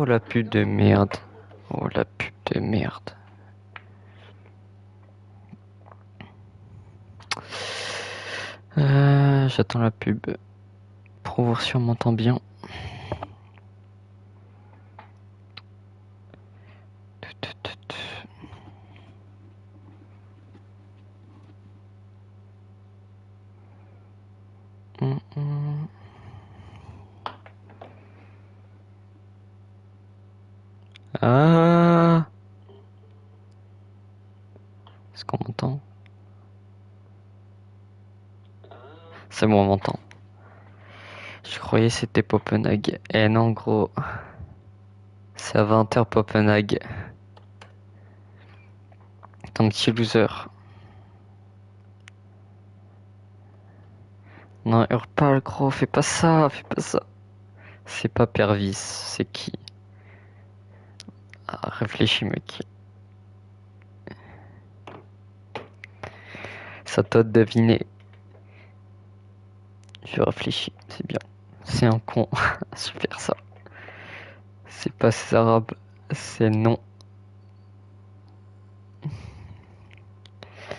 la pub de merde. Oh la pub de merde. J'attends la pub pour voir si on m'entend bien. Ah, est-ce qu'on m'entend? C'est bon, on m'entend. Je croyais que c'était Copenhague. Eh non, gros. C'est à 20h Copenhague. T'es un petit loser. Non, hurle pas, gros. Fais pas ça, fais pas ça. C'est pas Pervis, c'est qui? Ah, réfléchis, mec. Ça t'a deviné. Je réfléchis, c'est bien. C'est un con. Super ça. C'est pas ces arabes, c'est non.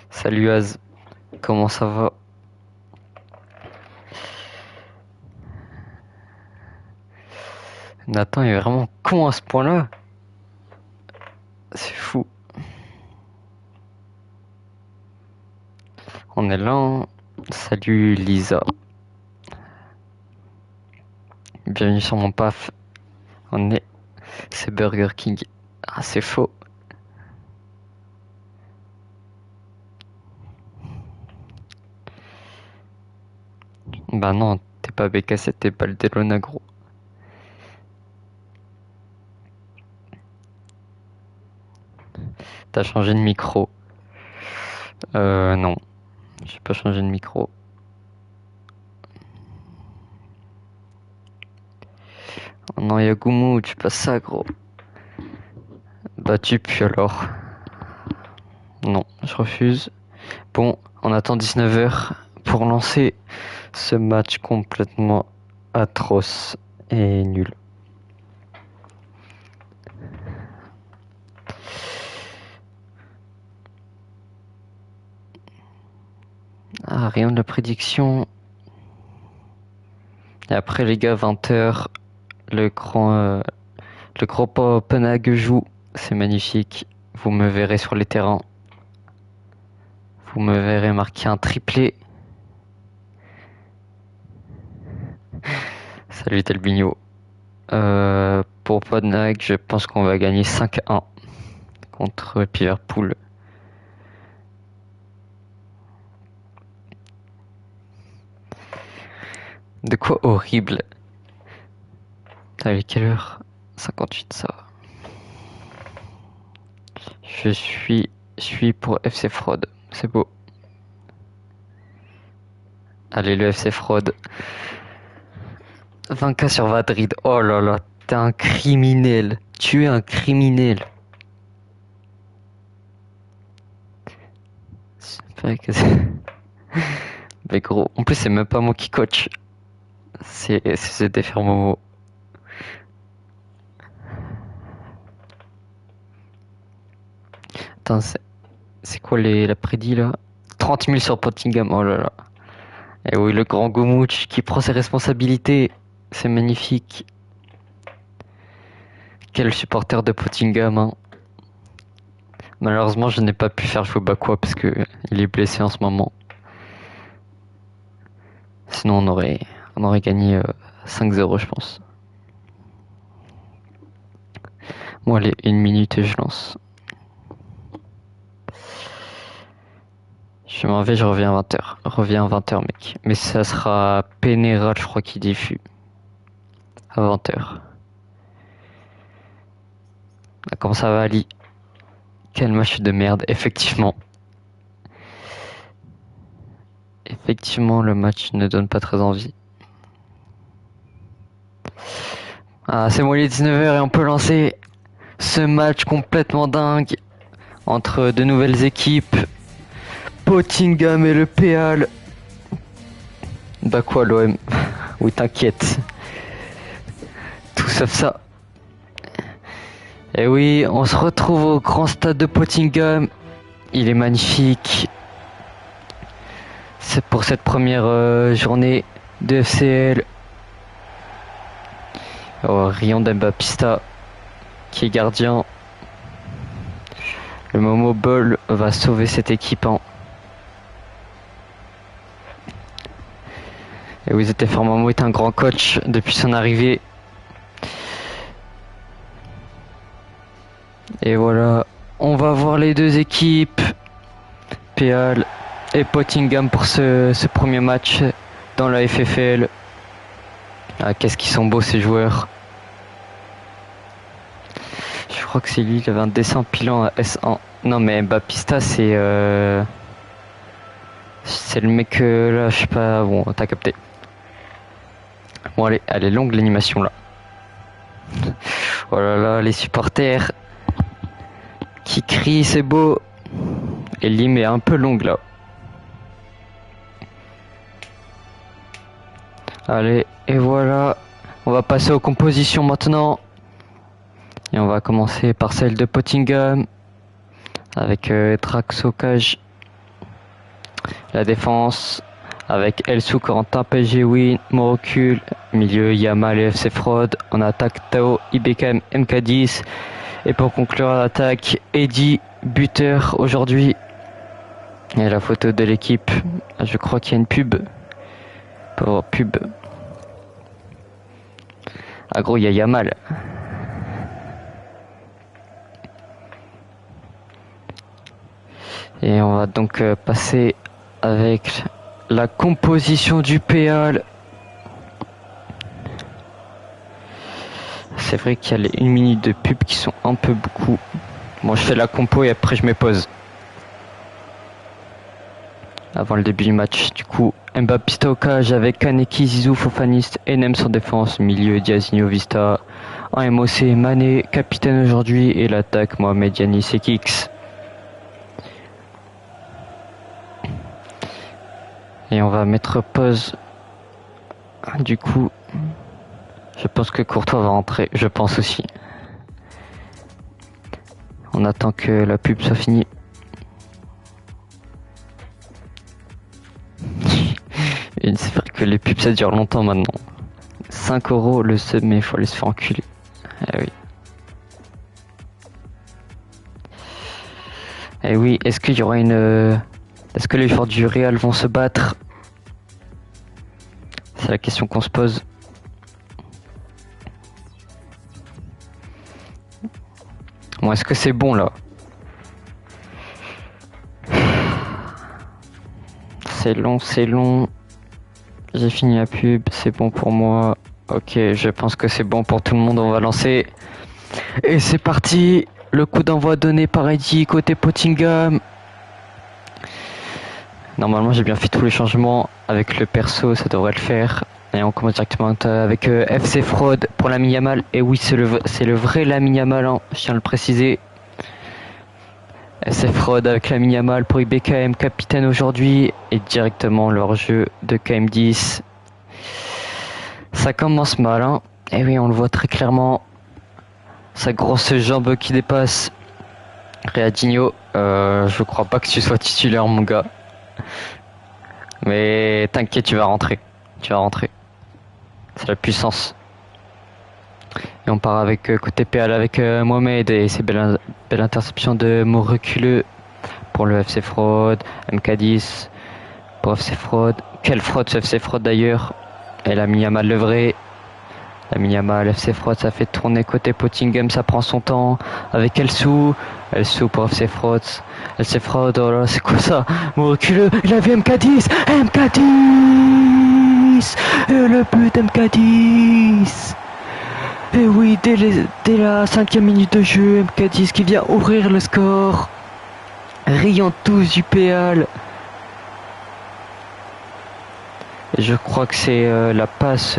Salut Az, comment ça va? Nathan est vraiment con à ce point-là. C'est fou. On est là. Hein. Salut Lisa. Bienvenue sur mon paf. C'est Burger King. Ah, c'est faux. Bah non, t'es pas BKC, t'es pas le Delona, gros. T'as changé de micro. Non. J'ai pas changé de micro. Oh non, Yagumu, tu passes ça, gros. Bah tu pues alors. Non, je refuse. Bon, on attend 19h pour lancer ce match complètement atroce et nul. Ah, rien de la prédiction. Et après les gars, 20h, le gros Copenhague joue. C'est magnifique. Vous me verrez sur les terrains. Vous me verrez marquer un triplé. Salut Telbigno. Pour Copenhague, je pense qu'on va gagner 5-1 contre Liverpool. De quoi horrible. T'as quelle heure? 58, ça va. Je suis pour FC Fraude. C'est beau. Allez, le FC Fraude. 20K sur Madrid. Oh là là, t'es un criminel. Tu es un criminel. Mais gros, en plus, c'est même pas moi qui coach. C'est des Momo. Attends, c'est quoi la prédit là? 30 000 sur Pottingham, oh là là. Et oui, le grand Gomouch qui prend ses responsabilités. C'est magnifique. Quel supporter de Pottingham, hein. Malheureusement, je n'ai pas pu faire jouer Bakwa parce que il est blessé en ce moment. Sinon, on aurait gagné 5-0, je pense. Bon, allez, 1 minute et je lance. Je m'en vais, je reviens à 20h. Reviens à 20h, mec. Mais ça sera Pénéral, je crois, qui diffuse. À 20h. Ah, comment ça va, Ali? Quel match de merde, effectivement. Effectivement, le match ne donne pas très envie. Ah, c'est bon, il est 19h et on peut lancer ce match complètement dingue entre deux nouvelles équipes. Pottingham et le Péal. Bah quoi, l'OM? Oui, t'inquiète. Tout sauf ça. Et oui, on se retrouve au grand stade de Pottingham. Il est magnifique. C'est pour cette première journée de FCL. Oh, Ryan Dembapista qui est gardien. Le Momo Ball va sauver cette équipe. Et oui, Zetefort Momo est un grand coach depuis son arrivée. Et voilà, on va voir les deux équipes, Peal et Pottingham pour ce premier match dans la FFL. Ah, qu'est-ce qu'ils sont beaux ces joueurs. Je crois que c'est lui, il avait un dessin pilant à S1. Non mais Baptista c'est le mec là, je sais pas, bon t'as capté. Bon allez, elle est longue l'animation là. Oh là là, les supporters qui crient, c'est beau. Et l'hymne est un peu longue là. Allez, et voilà. On va passer aux compositions maintenant. Et on va commencer par celle de Pottingham. Avec Traxocage. La défense. Avec Elsou, Corentin, Pejewin, Morocul. Milieu, Yamal et FC Fraud. En attaque, Tao, IBKM, MK10. Et pour conclure l'attaque, Eddy, buteur aujourd'hui. Et la photo de l'équipe. Je crois qu'il y a une pub. Pour pub. Ah gros, il y a Yamal. Et on va donc passer avec la composition du PL. C'est vrai qu'il y a les 1 minute de pub qui sont un peu beaucoup. Bon, je fais la compo et après je me pose. Avant le début du match, du coup, Mbapista au cage avec Kaneki, Zizou, Fofaniste, Enem en défense, milieu, Diazinho, Vista, en MOC, Mané, capitaine aujourd'hui, et l'attaque, Mohamed Yanis et Kix. Et on va mettre pause. Du coup, je pense que Courtois va rentrer, je pense aussi. On attend que la pub soit finie. Et c'est vrai que les pubs ça dure longtemps maintenant. 5 € le sub, mais il faut aller se faire enculer. Eh oui. Eh oui, est-ce qu'il y aura une... Est-ce que les joueurs du Real vont se battre? C'est la question qu'on se pose. Bon, est-ce que c'est bon là? C'est long, c'est long. J'ai fini la pub, c'est bon pour moi. Ok, je pense que c'est bon pour tout le monde, on va lancer. Et c'est parti. Le coup d'envoi donné par Eddy côté Pottingham. Normalement j'ai bien fait tous les changements avec le perso, ça devrait le faire. Et on commence directement avec FC Fraud pour Lamine Yamal. Et oui, c'est le vrai Lamine Yamal, hein, je tiens à le préciser. FC Fraud avec Lamine Yamal pour IBKM, capitaine aujourd'hui. Et directement leur jeu de KM10. Ça commence mal, hein. Et oui, on le voit très clairement. Sa grosse jambe qui dépasse. Readinho, je crois pas que tu sois titulaire, mon gars. Mais t'inquiète, tu vas rentrer. Tu vas rentrer. C'est la puissance. Et on part avec côté PL avec Mohamed. Et c'est belle interception de Morocul pour le FC Fraud. MK10 pour FC Fraud. Quelle fraude ce FC Fraud d'ailleurs. Et Lamine Yamal le vrai. Lamine Yamal, FC Fraud, ça fait tourner côté Pottingham, ça prend son temps avec Elsou. Elsou pour FC Fraud. FC Fraud, oh là, c'est quoi ça? Morocul, il avait MK10. MK10. Et le but MK10. Et oui, dès la 5e minute de jeu, MK10 qui vient ouvrir le score. Riant tous du PL. Et je crois que c'est la passe...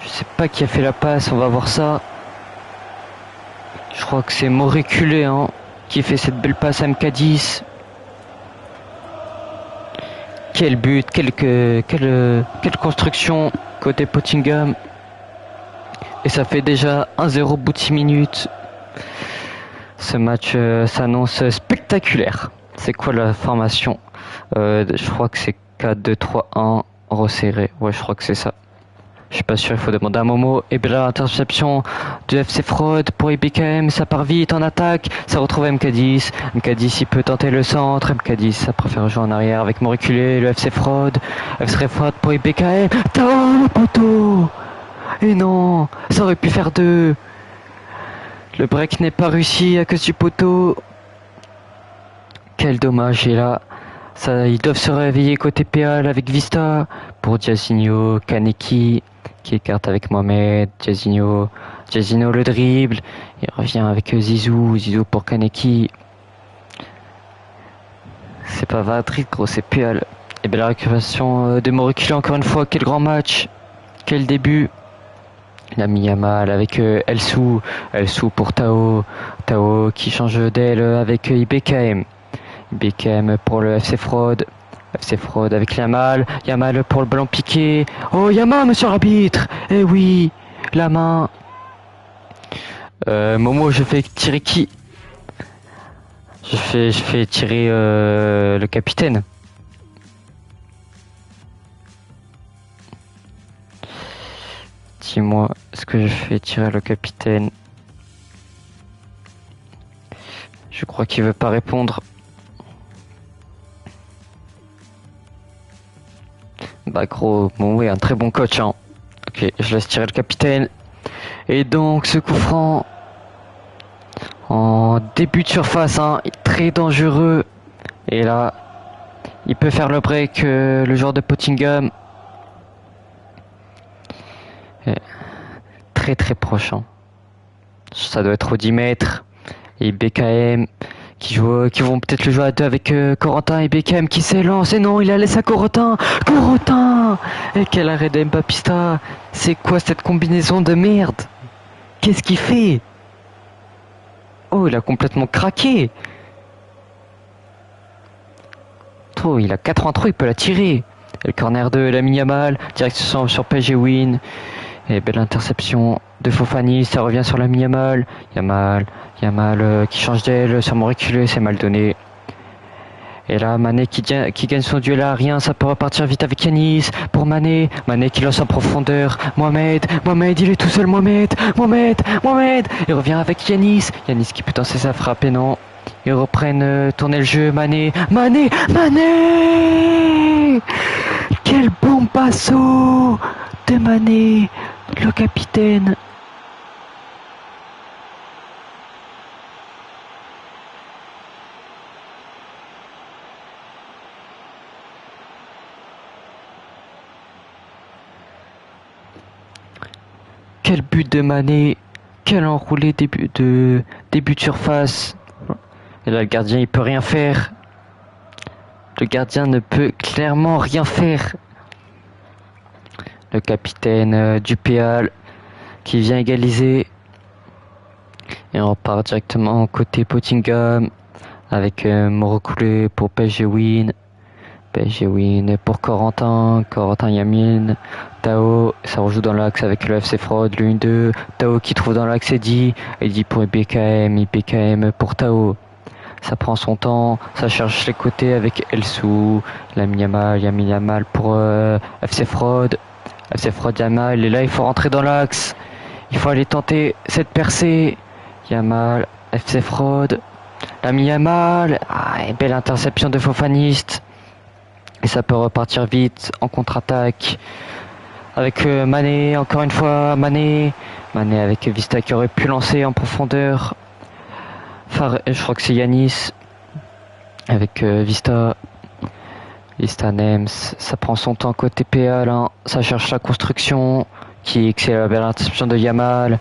Je sais pas qui a fait la passe, on va voir ça. Je crois que c'est Morocul, hein, qui fait cette belle passe à MK10. Quel but, quelle construction côté Pottingham. Et ça fait déjà 1-0 au bout de 6 minutes. Ce match s'annonce spectaculaire. C'est quoi la formation? Je crois que c'est 4-2-3-1 resserré. Ouais, je crois que c'est ça. Je suis pas sûr, il faut demander à Momo. Et bien là, interception de FC Fraude pour IBKM, ça part vite en attaque, ça retrouve MK10. MK10 il peut tenter le centre, MK10 ça préfère jouer en arrière avec mon reculé, le FC Fraude. FC Fraude pour IBKM, Tao le poteau. Et non, ça aurait pu faire 2. Le break n'est pas réussi à cause du poteau. Quel dommage, et là, ça, ils doivent se réveiller côté PAL avec Vista pour Diazinho, Kaneki qui écarte avec Mohamed, Diazinho le dribble, il revient avec Zizou pour Kaneki. C'est pas Vadrid gros, c'est PAL. Et bien la récupération de Moricule encore une fois, quel grand match, quel début. Il a mis Yamal avec Elsou pour Tao qui change d'aile avec IBKM. IBKM pour le FC Fraude avec Yamal pour le ballon piqué. Oh Yamal, monsieur l'arbitre. Eh oui, la main. Momo, je fais tirer qui? Je fais tirer le capitaine. Dis-moi, est-ce que je fais tirer le capitaine? Je crois qu'il veut pas répondre. Bah gros, bon oui, un très bon coach hein. Ok, je laisse tirer le capitaine. Et donc ce coup franc en début de surface, hein, très dangereux. Et là, il peut faire le break, le joueur de Pottingham. Et très très proche. Hein. Ça doit être au 10 mètres. Et BKM qui vont peut-être le jouer à 2 avec Corentin et BKM qui s'élance. Et non, il a laissé à Corentin. Et quel arrêt d'Mbapista. C'est quoi cette combinaison de merde? Qu'est-ce qu'il fait? Oh, il a complètement craqué. Oh, il a 83, il peut la tirer. Et le corner de Lamine Yamal, direction sur PSG Win. Et belle interception de Fofani, ça revient sur Lamine Yamal. Yamal qui change d'aile sur mon reculé, c'est mal donné. Et là, Mané qui gagne son duel à rien, ça peut repartir vite avec Yanis. Pour Mané qui lance en profondeur. Mohamed, il est tout seul, Mohamed. Il revient avec Yanis qui peut tenter sa frappe et non. Ils reprennent tourner le jeu, Mané. Quel bon passo de Mané, le capitaine. Quel but de Mané, quel enroulé début de surface. Et là le gardien il peut rien faire. Le gardien ne peut clairement rien faire. Le capitaine du PAL qui vient égaliser. Et on repart directement côté Pottingham avec Morokoulé pour PSG Win pour Corentin Yamin, Tao, ça rejoue dans l'axe avec le FC Fraude, l'1-2, Tao qui trouve dans l'axe Eddy pour IBKM pour Tao. Ça prend son temps, ça cherche les côtés avec Elsou, Lamine Yamal pour FC Fraude Yamal, et là il faut rentrer dans l'axe, il faut aller tenter cette percée, Yamal, FC Fraude, Lamine Yamal, et belle interception de Fofaniste. Et ça peut repartir vite en contre-attaque avec Mané, encore une fois Mané avec Vista qui aurait pu lancer en profondeur. Je crois que c'est Yanis avec Vista Nems, ça prend son temps côté PAL, hein. Ça cherche la construction qui excelle la belle interception de Yamal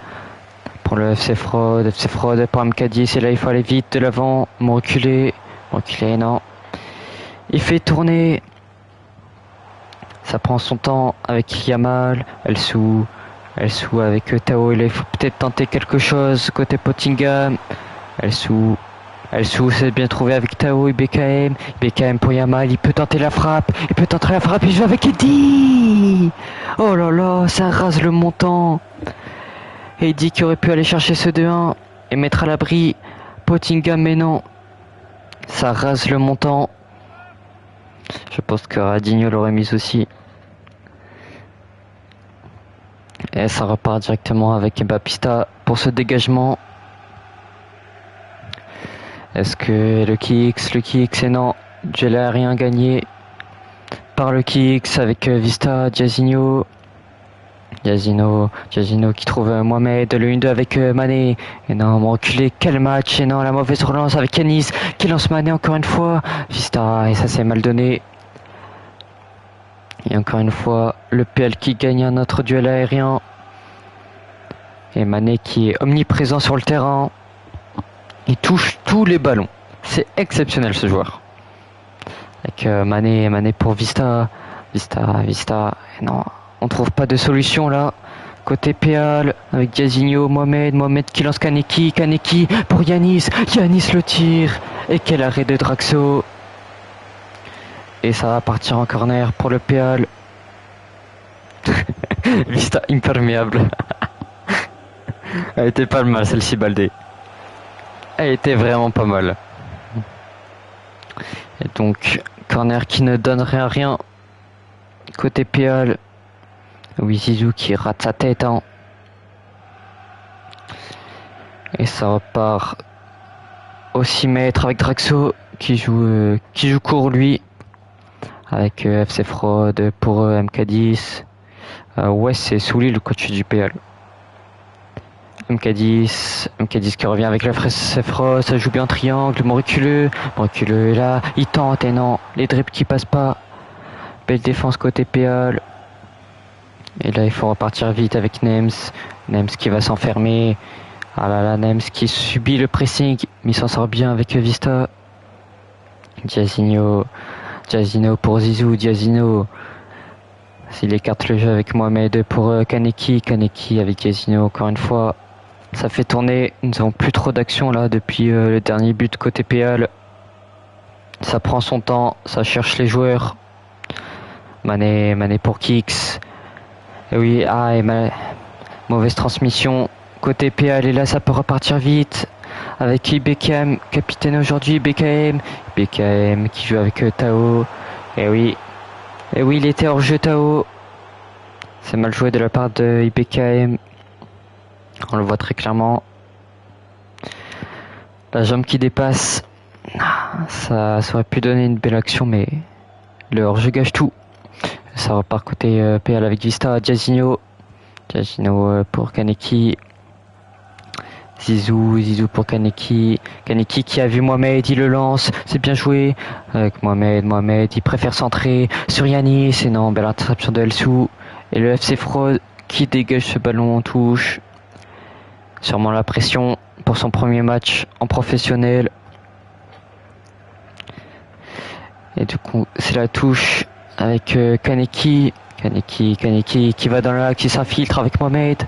pour le FC Fraude pour MK10, et là il faut aller vite de l'avant, reculer non. Il fait tourner. Ça prend son temps avec Yamal, Elsou avec Tao. Il faut peut-être tenter quelque chose côté Pottingham. Elsou c'est bien trouvé avec Tao et BKM pour Yamal. Il peut tenter la frappe. Il joue avec Eddy. Oh là là, ça rase le montant. Eddy qui aurait pu aller chercher ce 2-1 et mettre à l'abri Pottingham, mais non. Ça rase le montant. Je pense que Radinho l'aurait mise aussi. Et ça repart directement avec Baptista pour ce dégagement. Est-ce que le kicks et non, duel aérien gagné par le kicks avec Vista, Jairzinho qui trouve Mohamed, le 1-2 avec Mané. Et non, reculé, quel match. Et non, la mauvaise relance avec Yanis qui lance Mané encore une fois. Vista, et ça c'est mal donné. Et encore une fois, le PL qui gagne un autre duel aérien. Et Mané qui est omniprésent sur le terrain. Il touche tous les ballons. C'est exceptionnel ce joueur. Avec Mané pour Vista. Et non, on trouve pas de solution là. Côté PL avec Jairzinho, Mohamed qui lance Kaneki pour Yanis le tire. Et quel arrêt de Draxo. Et ça va partir en corner pour le PL. Vista imperméable. Elle était pas mal celle-ci, Baldé. Elle était vraiment pas mal. Et donc, corner qui ne donnerait à rien. Côté PL. Oui, Zizou qui rate sa tête. Hein. Et ça repart au 6 mètres avec Draxo qui joue court lui. Avec FC Fraude pour MK10. Ouais, c'est Souli le coach du PL. MK10 qui revient avec la FC Fraude, ça joue bien en triangle, reculeux est là, il tente et non, les dribbles qui passent pas. Belle défense côté PL. Et là il faut repartir vite avec Nems qui va s'enfermer. Ah là là, Nems qui subit le pressing, mais il s'en sort bien avec Vista. Jairzinho pour Zizou, s'il écarte le jeu avec Mohamed pour Kaneki avec Jairzinho encore une fois. Ça fait tourner, nous n'avons plus trop d'action là depuis le dernier but côté PL. Ça prend son temps, ça cherche les joueurs. Mané pour Kix. Et oui, mauvaise transmission côté PL et là ça peut repartir vite. Avec IBKM, capitaine aujourd'hui, BKM qui joue avec Tao. Et oui, il était hors jeu Tao. C'est mal joué de la part de IBKM. On le voit très clairement. La jambe qui dépasse. Ça aurait pu donner une belle action, mais le hors-jeu gâche tout. Ça repart côté PL avec Vista, Jairzinho pour Kaneki. Zizou pour Kaneki qui a vu Mohamed, il le lance, c'est bien joué. Avec Mohamed, il préfère centrer sur Yanis. Et non, belle interception de Elsou. Et le FC Fraude qui dégage ce ballon en touche. Sûrement la pression pour son premier match en professionnel. Et du coup, c'est la touche avec Kaneki qui va dans l'axe, qui s'infiltre avec Mohamed.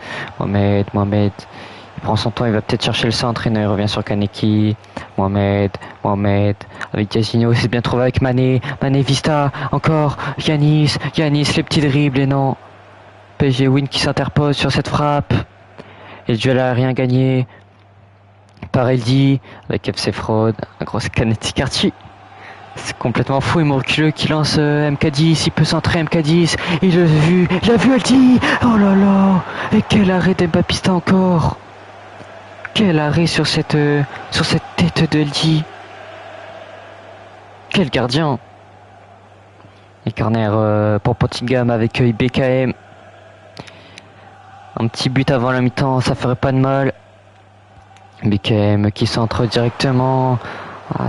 Il prend son temps, il va peut-être chercher le centre et non, il revient sur Kaneki. Mohamed avec Jairzinho, c'est bien trouvé avec Mané Vista, encore Yanis, les petits dribbles et non. PSG Win qui s'interpose sur cette frappe. Et le duel aérien gagné par Eldi avec FC Fraude. Un gros Kaneki. C'est complètement fou, il reculeux qui lance MK10, il peut centrer MK10, il a vu Eldi. Oh là là. Et quel arrêt d'Baptista encore. Quel arrêt sur cette tête de Eldi. Quel gardien. Et corner pour Pottingham avec IBKM. Un petit but avant la mi-temps, ça ferait pas de mal. IBKM qui centre directement.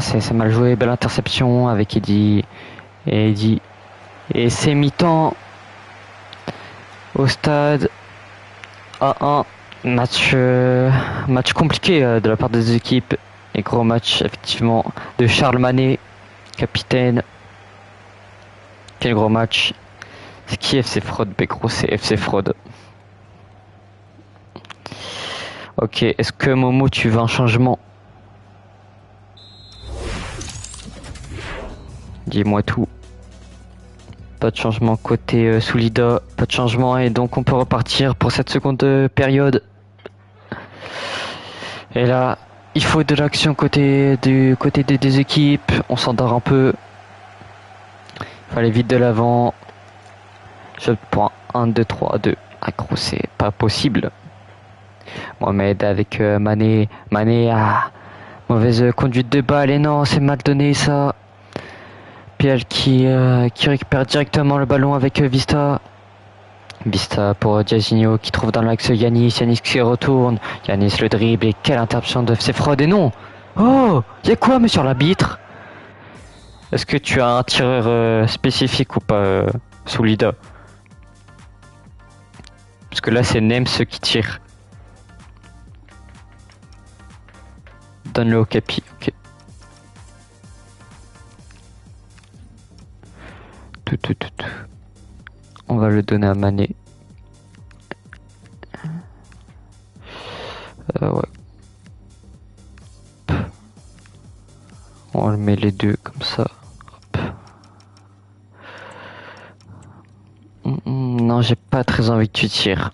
C'est mal joué, belle interception avec Eddy. Et c'est mi-temps au stade. 1-1. Match compliqué de la part des équipes. Et gros match effectivement de Charles Mané, capitaine. Quel gros match. C'est qui FC Fraude? Gros, c'est FC Fraude. Ok, est-ce que Momo tu veux un changement? Dis-moi tout. Pas de changement côté Soulida, pas de changement et donc on peut repartir pour cette seconde période. Et là, il faut de l'action côté des deux équipes. On s'endort un peu. Il faut aller vite de l'avant. Je prends 1, 2, 3, 2. Ah gros, c'est pas possible. Mohamed avec Mané. Mané, mauvaise conduite de balle. Et non, c'est mal donné ça. Piel qui récupère directement le ballon avec Vista. Vista pour Diazinho qui trouve dans l'axe Yanis. Yanis qui retourne. Yanis le dribble. Et quelle interruption de FC Fraude. Et non. Oh, y'a quoi, monsieur l'arbitre? Est-ce que tu as un tireur spécifique ou pas, Soulida? Parce que là, c'est Nems qui tire. Donne-le au Capi. Ok. Tout. On va le donner à Mané. Ouais. On le met les deux comme ça. Non, j'ai pas très envie que tu tires.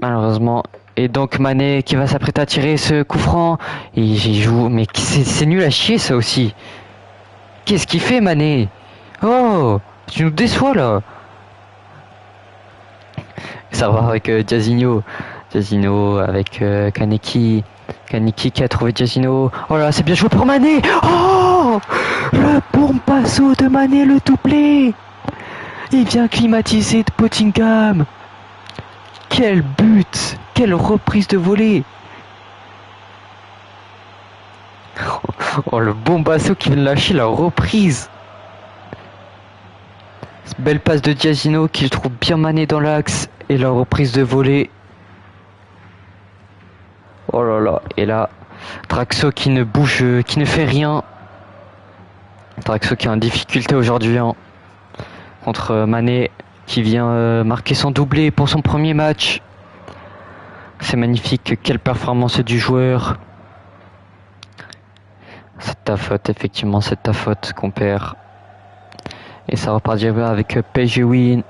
Malheureusement. Et donc Mané qui va s'apprêter à tirer ce coup franc. Et j'y joue. Mais c'est nul à chier ça aussi. Qu'est-ce qu'il fait Mané? Oh, tu nous déçois là. Ça va avec Diazinho. Diazinho avec Kaneki. Kaneki qui a trouvé Diazinho. Oh là, c'est bien joué pour Mané. Oh, le bon passo de Mané, le doublé. Il vient climatiser de Pottingham. Quel but! Quelle reprise de volée! Oh, le bombasso qui vient de lâcher la reprise! Belle passe de Diazinho qui trouve bien Mané dans l'axe. Et la reprise de volée. Oh là là. Et là, Draxo qui ne bouge, qui ne fait rien. Draxo qui est en difficulté aujourd'hui contre Mané qui vient marquer son doublé pour son premier match. C'est magnifique, quelle performance du joueur. C'est ta faute, effectivement, c'est ta faute qu'on perd. Et ça repart avec PSG Win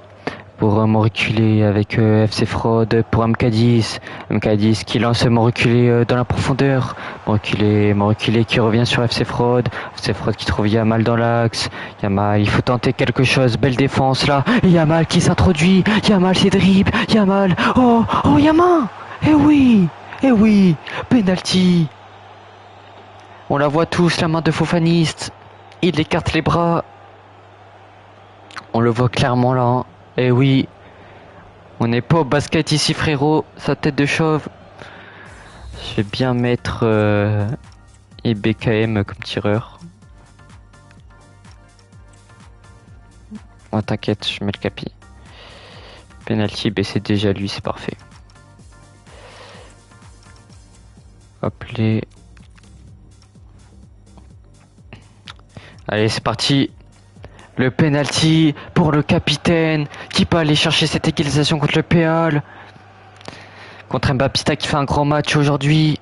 pour reculer avec FC Fraude pour Mkadis. Mkadis qui lance reculer dans la profondeur. Reculer qui revient sur FC Fraude. FC Fraude qui trouve Yamal dans l'axe. Yamal, il faut tenter quelque chose. Belle défense là. Et Yamal qui s'introduit. Yamal c'est dribble. Yamal. Oh Yamal. Eh oui. Penalty. On la voit tous, la main de Fofaniste. Il écarte les bras. On le voit clairement là. Eh oui, on n'est pas au basket ici frérot, sa tête de chauve. Je vais bien mettre BKM comme tireur. Oh t'inquiète, je mets le capi. Penalty, c'est déjà lui, c'est parfait. Hop les. Allez c'est parti. Le penalty pour le capitaine qui peut aller chercher cette égalisation contre le Péal. Contre Mbapista qui fait un grand match aujourd'hui.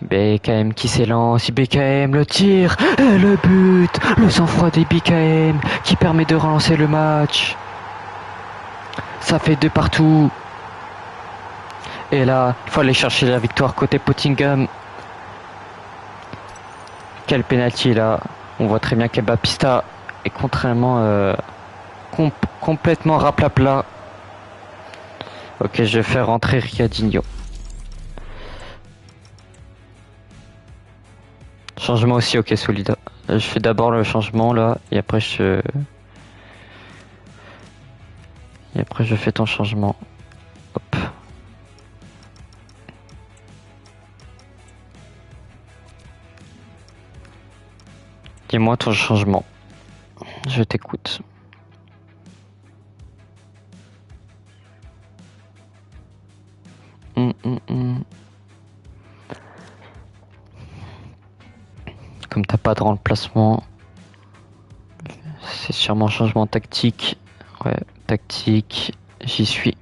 BKM qui s'élance, BKM le tir et le but. Le sang-froid des BKM qui permet de relancer le match. Ça fait 2 partout. Et là, il faut aller chercher la victoire côté Pottingham. Quel penalty là. On voit très bien qu'Mbapista est contrairement complètement raplapla. Ok, je vais faire rentrer Riadinho. Changement aussi, ok, Solida. Je fais d'abord le changement là, et après je fais ton changement. Hop. Dis-moi ton changement. Je t'écoute. Comme t'as pas de remplacement, c'est sûrement changement tactique. Ouais, tactique, j'y suis.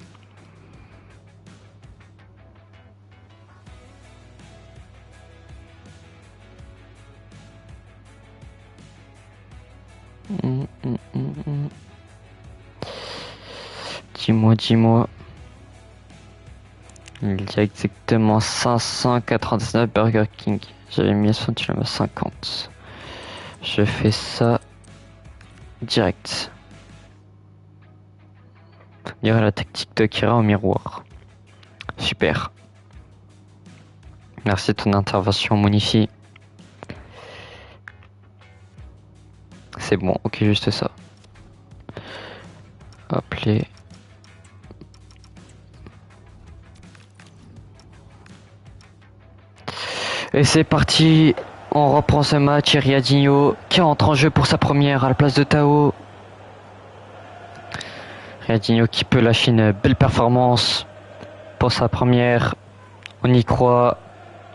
Dis-moi. Il y a exactement 599 Burger King. J'avais mis 60 à 50. Je fais ça direct. On dirait la tactique de Kira au miroir. Super. Merci de ton intervention, Monifi. C'est bon, ok, juste ça. Hop, les... Et c'est parti. On reprend ce match. Riadinho qui entre en jeu pour sa première à la place de Tao. Riadinho qui peut lâcher une belle performance pour sa première. On y croit.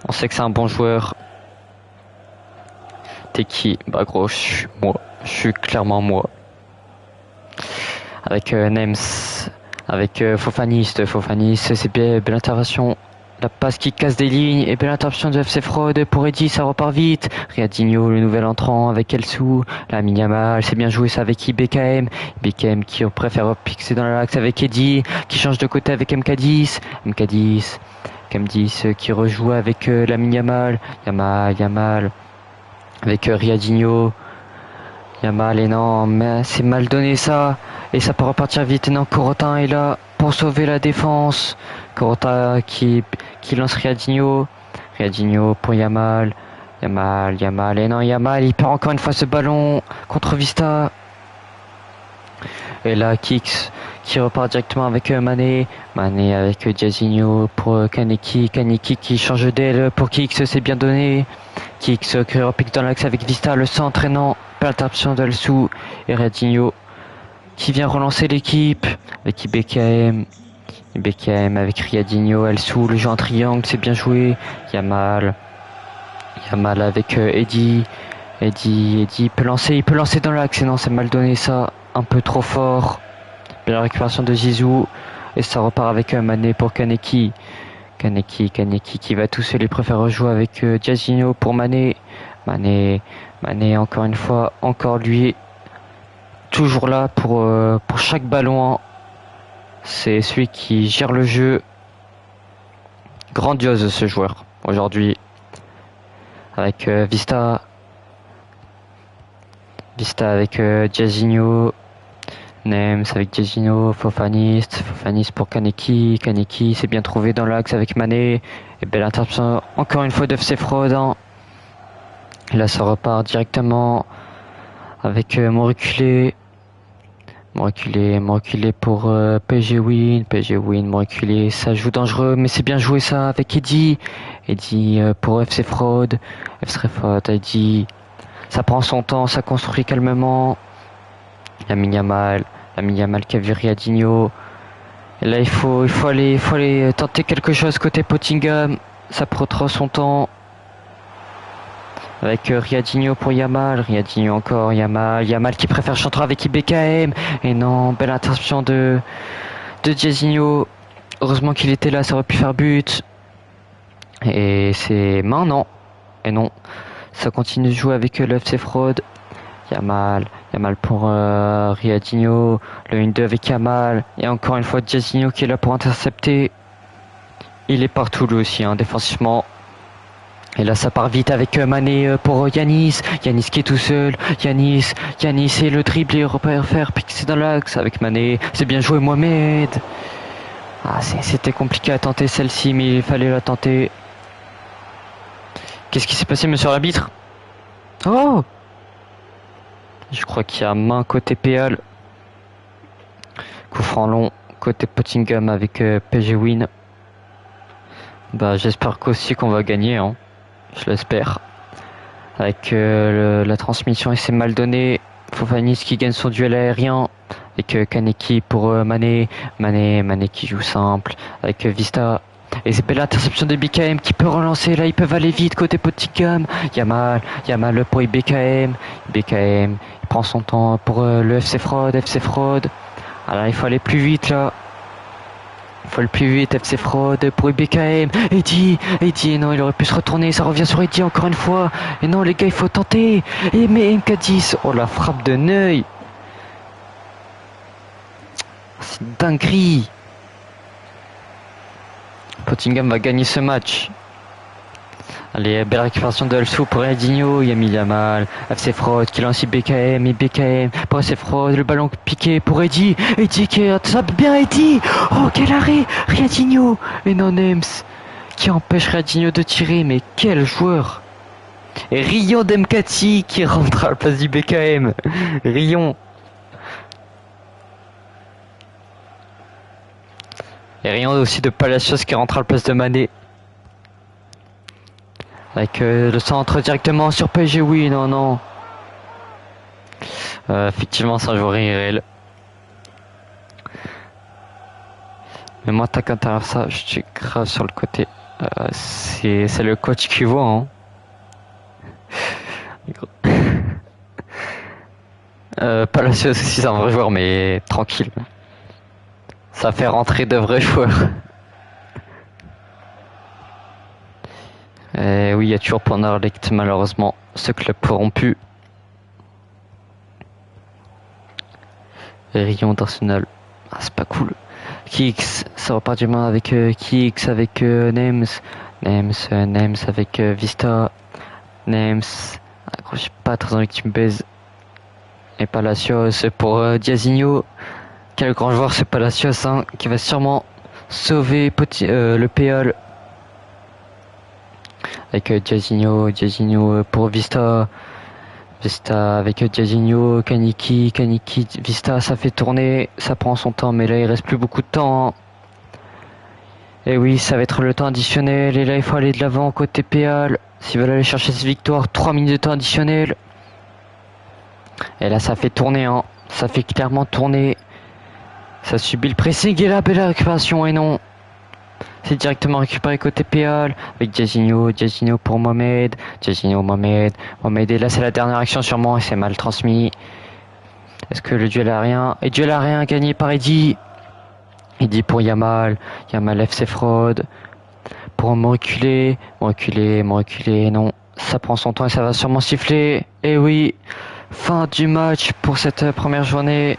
On sait que c'est un bon joueur. T'es qui? Bah gros, je suis moi. Je suis clairement moi. Avec Nems. Avec Fofanis. Fofanis, c'est bien, belle intervention. La passe qui casse des lignes et belle intervention de FC Fraude pour Eddy, ça repart vite. Riadinho, le nouvel entrant avec Elsou. Lamine Yamal, c'est bien joué ça avec IBKM. IBKM qui préfère pixer dans l'axe avec Eddy, qui change de côté avec MK10. MK10 qui rejoue avec Lamine Yamal. Yamal avec Riadinho. Yamal et non, mais c'est mal donné ça. Et ça peut repartir vite. Et non, Corotin est là pour sauver la défense. Corotin qui lance Riadinho. Riadinho pour Yamal. Yamal. Et non, Yamal, il perd encore une fois ce ballon contre Vista. Et là, Kix qui repart directement avec Mané. Mané avec Diazinho pour Kaneki. Kaneki qui change d'aile pour Kix, c'est bien donné. Kix qui repique dans l'axe avec Vista, le centre et non. L'interruption d'Alsou et Riadinho qui vient relancer l'équipe avec IBKM avec Riadinho, Alsou, le jeu en triangle, c'est bien joué. Yamal avec Eddy il peut lancer dans l'axe et non, c'est mal donné ça, un peu trop fort. Belle récupération de Zizou et ça repart avec Mané pour Kaneki qui va tout seul, il préfère rejouer avec Diazinho pour Mané, encore une fois, encore lui, toujours là pour chaque ballon. C'est celui qui gère le jeu. Grandiose ce joueur aujourd'hui. Avec Vista avec Diazinho. Nems avec Diazinho. Fofanis pour Kaneki. Kaneki s'est bien trouvé dans l'axe avec Mané. Et belle interruption encore une fois d'FC Fraude. Et là ça repart directement avec mon reculé pour PSG Win, mon reculé, ça joue dangereux, mais c'est bien joué ça avec Eddy pour FC Fraude, Eddy, ça prend son temps, ça construit calmement. Lamine Yamal qui a vu Riadinho. Et là il faut aller tenter quelque chose côté Pottingham, ça prend trop son temps. Avec Riadinho pour Yamal encore, Yamal qui préfère chanter avec IBKM. Et non, belle interception de Diazinho. Heureusement qu'il était là, ça aurait pu faire but. Et c'est maintenant. Et non, ça continue de jouer avec le FC Fraude. Yamal pour Riadinho. Le 1-2 avec Yamal. Et encore une fois Diazinho qui est là pour intercepter. Il est partout lui aussi, défensivement. Et là ça part vite avec Mané pour Yanis qui est tout seul. Yanis et le dribble et repère faire pixer dans l'axe avec Mané. C'est bien joué Mohamed. C'était compliqué à tenter celle-ci, mais il fallait la tenter. Qu'est-ce qui s'est passé, monsieur l'arbitre? Oh, je crois qu'il y a main côté PL. Coup franc long côté Pottingham avec PG Win. Bah j'espère qu'aussi qu'on va gagner, je l'espère. Avec la transmission et c'est mal donné. Fofanis qui gagne son duel aérien. Avec Kaneki pour Mané qui joue simple. Avec Vista. Et c'est belle interception de BKM qui peut relancer. Là ils peuvent aller vite côté Pottingham. Yamal pour IBKM. Il prend son temps pour le FC Fraude. Alors il faut aller plus vite là. Il faut le plus vite, FC Fraude pour IBKM. Eddy, non, il aurait pu se retourner, ça revient sur Eddy encore une fois. Et non, les gars, il faut tenter. Et mais MK10, oh la frappe de Neuil. C'est une dinguerie. Pottingham va gagner ce match. Allez, belle récupération de Alsou pour Edinho, Yamil Yamal, FC Fraud qui lance BKM et BKM pour FC Fraud, le ballon piqué pour Eddy qui attrape bien Eddy. Oh quel arrêt, Riadinho et non Nems qui empêche Riadinho de tirer, mais quel joueur. Et Rion Demkati qui rentre à la place du BKM. Rion. Et Rion aussi de Palacios qui rentre à la place de Mané. Avec le centre directement sur PSG, oui, non. Effectivement, c'est un joueur irréel. Mais moi, t'as qu'à t'arrêter ça, je suis grave sur le côté. C'est le coach qui voit, hein. Palacios aussi, c'est un vrai joueur, mais tranquille. Ça fait rentrer de vrais joueurs. Et oui, il y a toujours Anderlecht, malheureusement, ce club corrompu. Et Rion d'Arsenal, c'est pas cool. Kix, ça repart du main avec Kix, avec Nems avec Vista. Nems, accroche pas très envie que tu me baises. Et Palacios pour Diazinho. Quel grand joueur c'est Palacios, hein, qui va sûrement sauver le PL. Avec Diazinho pour Vista avec Diazinho, Kaniki, Vista, ça fait tourner, ça prend son temps, mais là il reste plus beaucoup de temps. Et oui, ça va être le temps additionnel, et là il faut aller de l'avant côté PL, s'ils veulent aller chercher cette victoire, 3 minutes de temps additionnel. Et là ça fait tourner, hein, ça fait clairement tourner, ça subit le pressing, et là belle récupération, et non. C'est directement récupéré côté PL avec Diazinho pour Mohamed, Mohamed, et là c'est la dernière action sûrement et c'est mal transmis. Est-ce que le duel aérien, et duel aérien gagné par Eddy pour Yamal FC Fraud pour me reculer, non, ça prend son temps et ça va sûrement siffler. Et oui, fin du match pour cette première journée,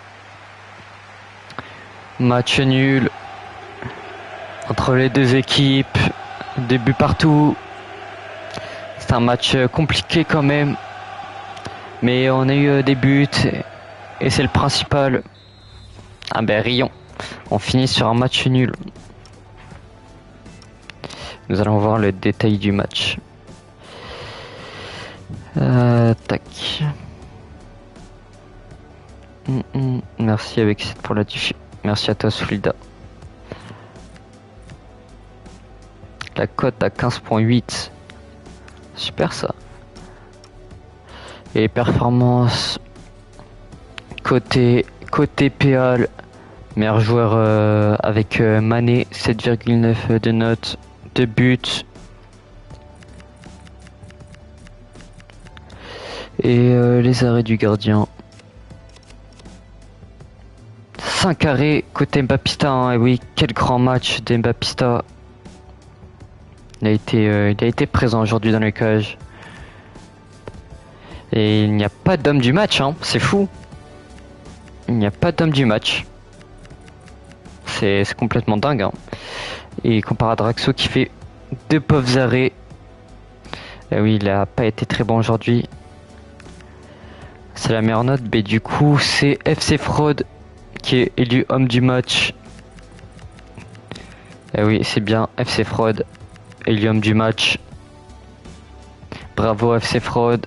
match nul entre les deux équipes, des buts partout. C'est un match compliqué quand même, mais on a eu des buts et c'est le principal. Ah ben Rion, on finit sur un match nul. Nous allons voir le détail du match. Tac. Merci avec cette pour la diffusion. Merci à toi Soulida. La cote à 15.8. Super ça. Et performance côté PL, meilleur joueur avec Mané, 7,9 de notes, 2 buts. Et les arrêts du gardien. 5 arrêts côté Mbapista, hein. Et oui, quel grand match d'Mbapista. Il a été présent aujourd'hui dans les cages. Et il n'y a pas d'homme du match, hein. C'est fou. Il n'y a pas d'homme du match. C'est complètement dingue, hein. Et comparé à Draxo qui fait 2 pauvres arrêts. Et oui, il n'a pas été très bon aujourd'hui. C'est la meilleure note, mais du coup, c'est FC Fraud qui est élu homme du match. Et oui, c'est bien FC Fraud. Hélium du match. Bravo FC Fraud.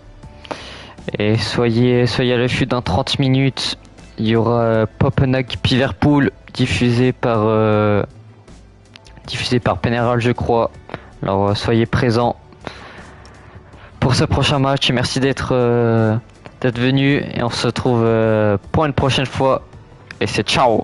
Et soyez à l'affût dans 30 minutes. Il y aura Poppenag Liverpool diffusé par Pénéral, je crois. Alors soyez présents pour ce prochain match. Merci d'être venu et on se retrouve pour une prochaine fois. Et c'est ciao.